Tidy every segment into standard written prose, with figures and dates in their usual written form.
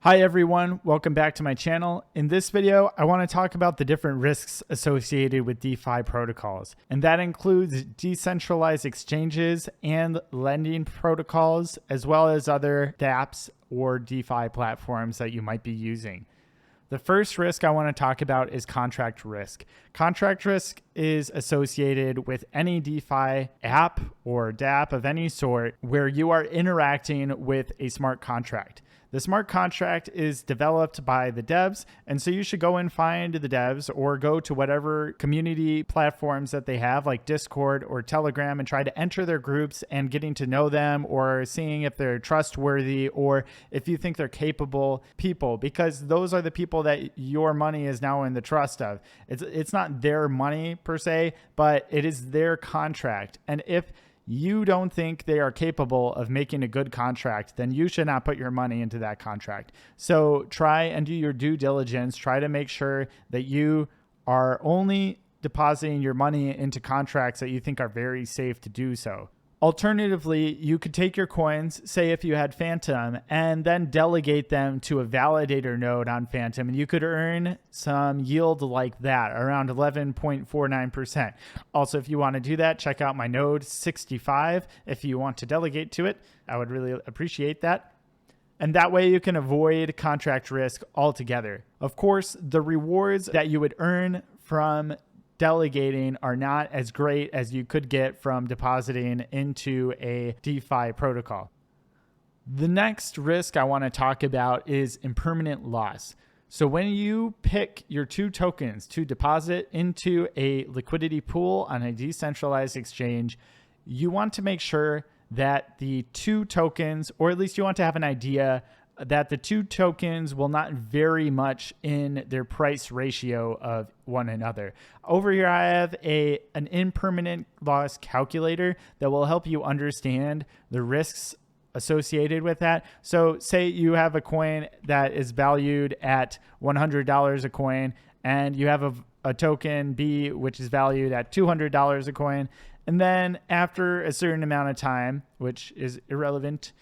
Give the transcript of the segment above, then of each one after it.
Hi everyone, welcome back to my channel. In this video, I want to talk about the different risks associated with DeFi protocols, and that includes decentralized exchanges and lending protocols, as well as other dApps or DeFi platforms that you might be using. The first risk I want to talk about is contract risk. Contract risk is associated with any DeFi app or dApp of any sort where you are interacting with a smart contract. The smart contract is developed by the devs, and so you should go and find the devs or go to whatever community platforms that they have, like Discord or Telegram, and try to enter their groups and getting to know them or seeing if they're trustworthy or if you think they're capable people, because those are the people that your money is now in the trust of. It's not their money per se, but it is their contract. And if you don't think they are capable of making a good contract, then you should not put your money into that contract. So try and do your due diligence. Try to make sure that you are only depositing your money into contracts that you think are very safe to do so. Alternatively, you could take your coins, say if you had Phantom, and then delegate them to a validator node on Phantom, and you could earn some yield like that, around 11.49%. Also, if you want to do that, check out my node 65 if you want to delegate to it. I would really appreciate that. And that way you can avoid contract risk altogether. Of course, the rewards that you would earn from delegating are not as great as you could get from depositing into a DeFi protocol. The next risk I want to talk about is impermanent loss. So when you pick your two tokens to deposit into a liquidity pool on a decentralized exchange, you want to make sure that the two tokens, or at least you want to have an idea that the two tokens will not vary much in their price ratio of one another. Over here, I have an impermanent loss calculator that will help you understand the risks associated with that. So say you have a coin that is valued at $100 a coin, and you have a token B, which is valued at $200 a coin. And then after a certain amount of time, which is irrelevant,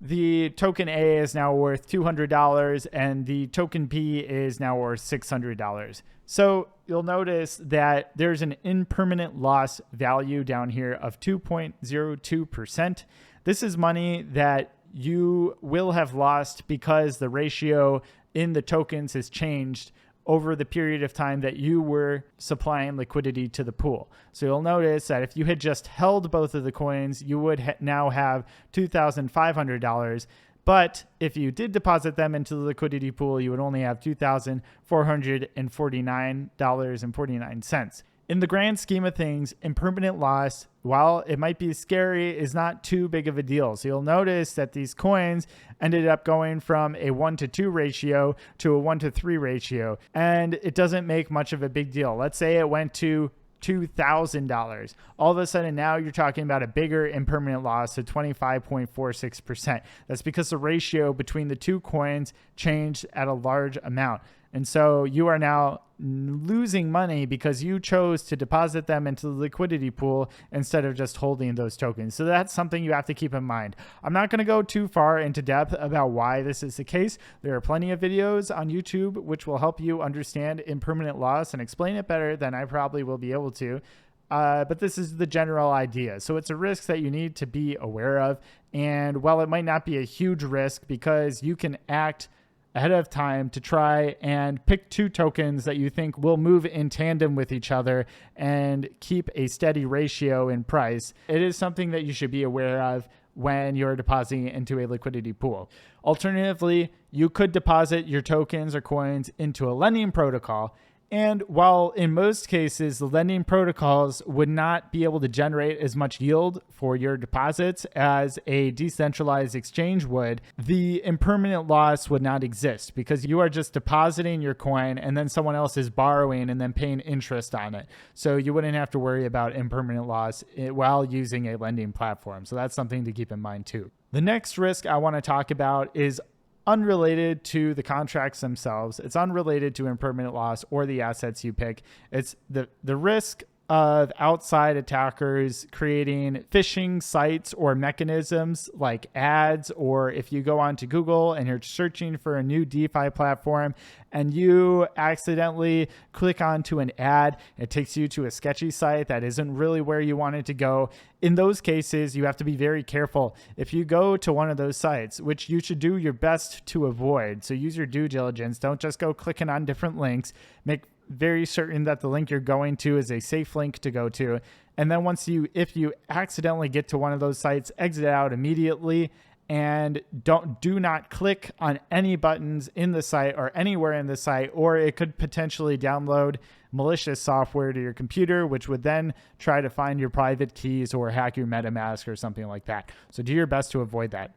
the token A is now worth $200 and the token B is now worth $600. So you'll notice that there's an impermanent loss value down here of 2.02%. This is money that you will have lost because the ratio in the tokens has changed over the period of time that you were supplying liquidity to the pool. So you'll notice that if you had just held both of the coins, you would now have $2,500. But if you did deposit them into the liquidity pool, you would only have $2,449.49. In the grand scheme of things, impermanent loss, while it might be scary, is not too big of a deal. So you'll notice that these coins ended up going from a 1-to-2 ratio to a 1-to-3 ratio, and it doesn't make much of a big deal. Let's say it went to $2,000. All of a sudden now you're talking about a bigger impermanent loss of 25.46%. That's because the ratio between the two coins changed at a large amount. And so you are now losing money because you chose to deposit them into the liquidity pool instead of just holding those tokens. So that's something you have to keep in mind. I'm not going to go too far into depth about why this is the case. There are plenty of videos on YouTube which will help you understand impermanent loss and explain it better than I probably will be able to. But this is the general idea. So it's a risk that you need to be aware of. And while it might not be a huge risk because you can act ahead of time to try and pick two tokens that you think will move in tandem with each other and keep a steady ratio in price, it is something that you should be aware of when you're depositing into a liquidity pool. Alternatively, you could deposit your tokens or coins into a lending protocol. And while in most cases, the lending protocols would not be able to generate as much yield for your deposits as a decentralized exchange would, the impermanent loss would not exist because you are just depositing your coin and then someone else is borrowing and then paying interest on it. So you wouldn't have to worry about impermanent loss while using a lending platform. So that's something to keep in mind too. The next risk I want to talk about is unrelated to the contracts themselves. It's unrelated to impermanent loss or the assets you pick. It's the risk of outside attackers creating phishing sites or mechanisms like ads, or if you go onto Google and you're searching for a new DeFi platform and you accidentally click onto an ad, it takes you to a sketchy site that isn't really where you want it to go. In those cases, you have to be very careful. If you go to one of those sites, which you should do your best to avoid, so use your due diligence, don't just go clicking on different links, make very certain that the link you're going to is a safe link to go to. And then if you accidentally get to one of those sites, exit out immediately and do not click on any buttons in the site or anywhere in the site, or it could potentially download malicious software to your computer, which would then try to find your private keys or hack your MetaMask or something like that. So do your best to avoid that.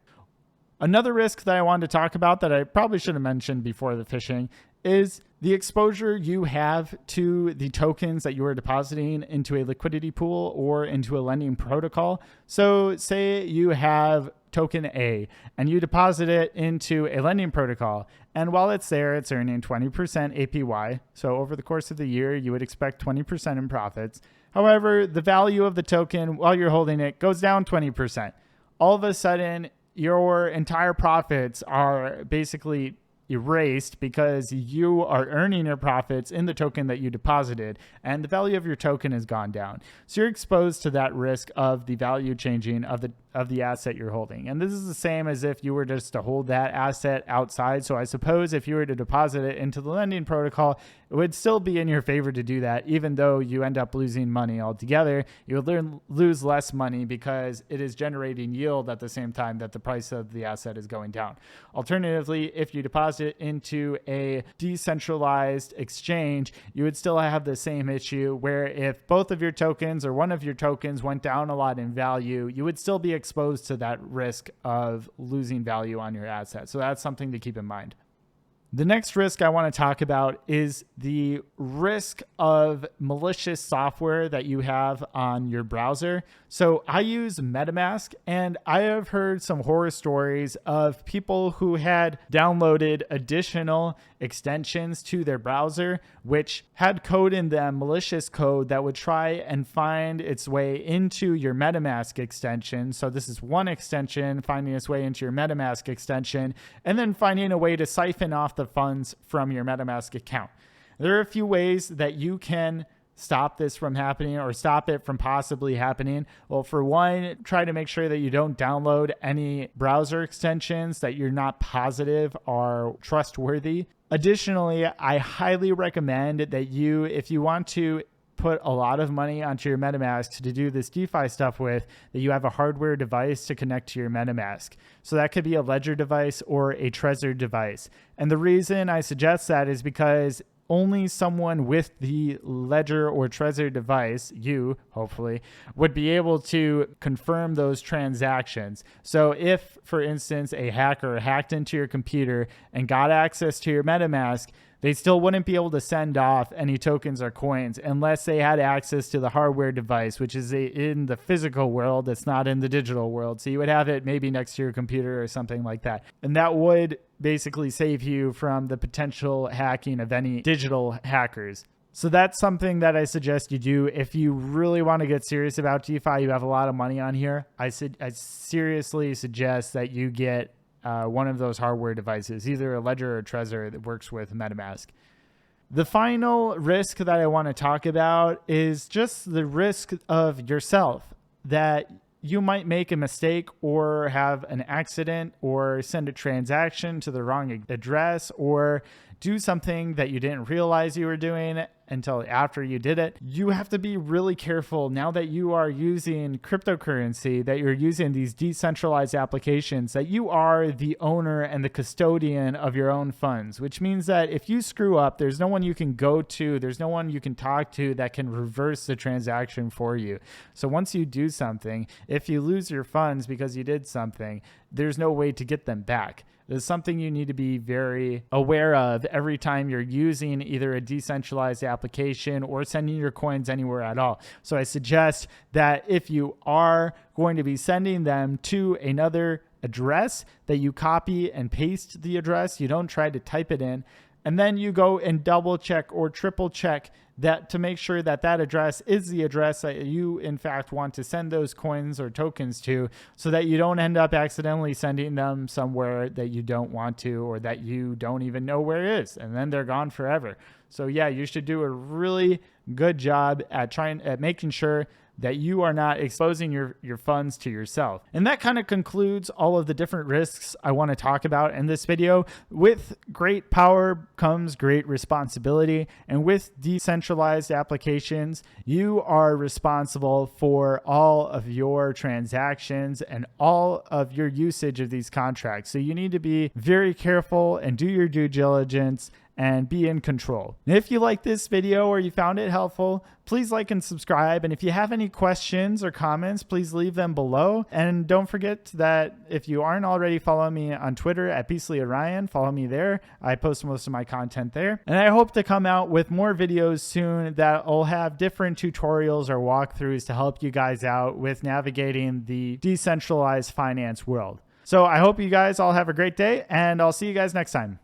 Another risk that I wanted to talk about that I probably should have mentioned before the phishing is the exposure you have to the tokens that you are depositing into a liquidity pool or into a lending protocol. So say you have token A and you deposit it into a lending protocol. And while it's there, it's earning 20% APY. So over the course of the year, you would expect 20% in profits. However, the value of the token while you're holding it goes down 20%. All of a sudden, your entire profits are basically erased because you are earning your profits in the token that you deposited, and the value of your token has gone down. So you're exposed to that risk of the value changing of the asset you're holding. And this is the same as if you were just to hold that asset outside. So I suppose if you were to deposit it into the lending protocol, it would still be in your favor to do that, even though you end up losing money altogether. You would lose less money because it is generating yield at the same time that the price of the asset is going down. Alternatively, if you deposit into a decentralized exchange, you would still have the same issue where if both of your tokens or one of your tokens went down a lot in value, you would still be exposed to that risk of losing value on your asset. So that's something to keep in mind. The next risk I want to talk about is the risk of malicious software that you have on your browser. So I use MetaMask, and I have heard some horror stories of people who had downloaded additional extensions to their browser, which had code in them, malicious code that would try and find its way into your MetaMask extension. So this is one extension finding its way into your MetaMask extension, and then finding a way to siphon off the funds from your MetaMask account. There are a few ways that you can stop this from happening or stop it from possibly happening. Well, for one, try to make sure that you don't download any browser extensions that you're not positive are trustworthy. Additionally, I highly recommend that if you want to put a lot of money onto your MetaMask to do this DeFi stuff with, that you have a hardware device to connect to your MetaMask. So that could be a Ledger device or a Trezor device. And the reason I suggest that is because only someone with the Ledger or Trezor device, you hopefully, would be able to confirm those transactions. So if, for instance, a hacker hacked into your computer and got access to your MetaMask, they still wouldn't be able to send off any tokens or coins unless they had access to the hardware device, which is in the physical world. It's not in the digital world. So you would have it maybe next to your computer or something like that. And that would basically save you from the potential hacking of any digital hackers. So that's something that I suggest you do. If you really want to get serious about DeFi, you have a lot of money on here, I seriously suggest that you get one of those hardware devices, either a Ledger or a Trezor that works with MetaMask. The final risk that I want to talk about is just the risk of yourself, that you might make a mistake or have an accident or send a transaction to the wrong address or do something that you didn't realize you were doing until after you did it. You have to be really careful now that you are using cryptocurrency, that you're using these decentralized applications, that you are the owner and the custodian of your own funds, which means that if you screw up, there's no one you can go to, there's no one you can talk to that can reverse the transaction for you. So once you do something, if you lose your funds because you did something, there's no way to get them back. There's something you need to be very aware of every time you're using either a decentralized application or sending your coins anywhere at all. So I suggest that if you are going to be sending them to another address, that you copy and paste the address. You don't try to type it in. And then you go and double check or triple check that to make sure that that address is the address that you in fact want to send those coins or tokens to, so that you don't end up accidentally sending them somewhere that you don't want to, or that you don't even know where it is, and then they're gone forever. So yeah, you should do a really good job at making sure that you are not exposing your funds to yourself. And that kind of concludes all of the different risks I want to talk about in this video. With great power comes great responsibility. And with decentralized applications, you are responsible for all of your transactions and all of your usage of these contracts. So you need to be very careful and do your due diligence and be in control. And if you like this video or you found it helpful, please like and subscribe. And if you have any questions or comments, please leave them below. And don't forget that if you aren't already following me on Twitter at BeastlyOrion, follow me there. I post most of my content there. And I hope to come out with more videos soon that will have different tutorials or walkthroughs to help you guys out with navigating the decentralized finance world. So I hope you guys all have a great day, and I'll see you guys next time.